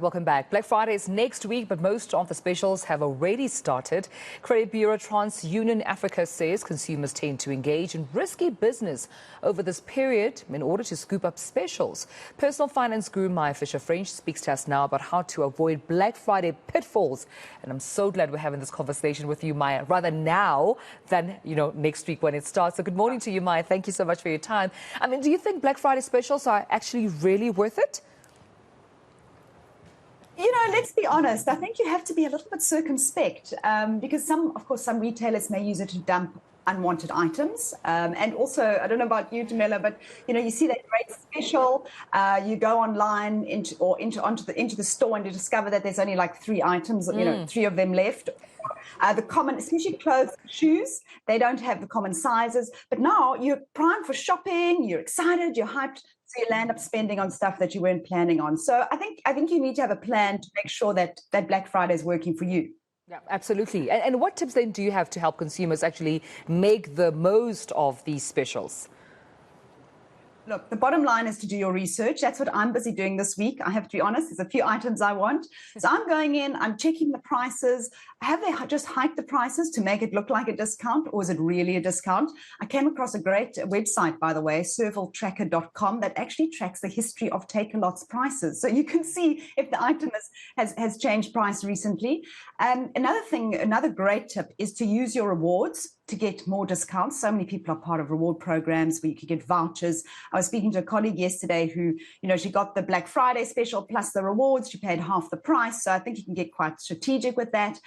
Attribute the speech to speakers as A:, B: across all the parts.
A: Welcome back. Black Friday is next week, but most of the specials have already started. Credit bureau TransUnion Africa says consumers tend to engage in risky business over this period in order to scoop up specials. Personal finance guru Maya Fisher-French speaks to us now about how to avoid Black Friday pitfalls. And I'm so glad we're having this conversation with you, Maya, rather now than, next week when it starts. So good morning to you, Maya. Thank you so much for your time. Do you think Black Friday specials are actually really worth it?
B: Let's be honest. I think you have to be a little bit circumspect because some retailers may use it to dump unwanted items. And also, I don't know about you, Jamila, but you see that great special. You go online into the store and you discover that there's only like 3 items, 3 of them left. The common, especially clothes, shoes, they don't have the common sizes. But now you're primed for shopping, you're excited, you're hyped, so you land up spending on stuff that you weren't planning on. So I think you need to have a plan to make sure that Black Friday is working for you.
A: Yeah, absolutely. And what tips then do you have to help consumers actually make the most of these specials?
B: Look, the bottom line is to do your research. That's what I'm busy doing this week. I have to be honest, there's a few items I want. So I'm going in, I'm checking the prices. Have they just hiked the prices to make it look like a discount, or is it really a discount? I came across a great website, by the way, servaltracker.com, that actually tracks the history of Takealot's prices. So you can see if the item has changed price recently. Another great tip is to use your rewards to get more discounts. So many people are part of reward programs where you can get vouchers. I was speaking to a colleague yesterday who, she got the Black Friday special plus the rewards. She paid half the price. So I think you can get quite strategic with that.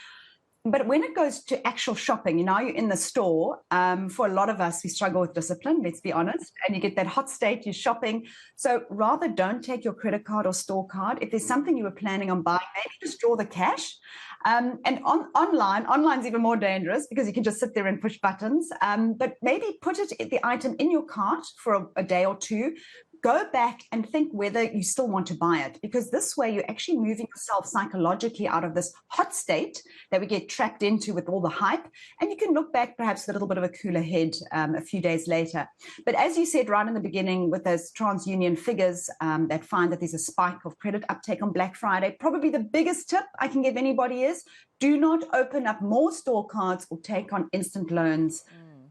B: But when it goes to actual shopping, you're in the store. For a lot of us, we struggle with discipline, let's be honest. And you get that hot state, you're shopping. So rather don't take your credit card or store card. If there's something you were planning on buying, maybe just draw the cash. And online's even more dangerous because you can just sit there and push buttons. But maybe put the item in your cart for a day or two. Go back and think whether you still want to buy it, because this way you're actually moving yourself psychologically out of this hot state that we get trapped into with all the hype, and you can look back perhaps with a little bit of a cooler head a few days later. But as you said right in the beginning, with those TransUnion figures that find that there's a spike of credit uptake on Black Friday, probably the biggest tip I can give anybody is do not open up more store cards or take on instant loans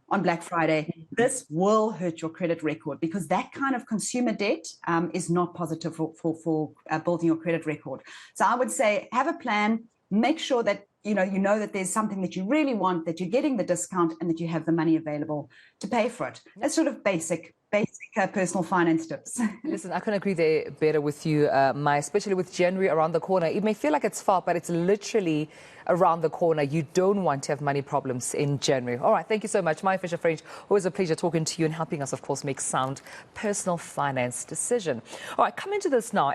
B: on Black Friday. This will hurt your credit record, because that kind of consumer debt is not positive for building your credit record. So I would say have a plan, make sure that you know that there's something that you really want, that you're getting the discount, and that you have the money available to pay for it. That's sort of basic personal finance tips.
A: Listen, I couldn't agree there better with you, Maya, especially with January around the corner. It may feel like it's far, but it's literally around the corner. You don't want to have money problems in January. All right, thank you so much. Maya Fisher-French, always a pleasure talking to you and helping us, of course, make sound personal finance decisions. All right, come into this now.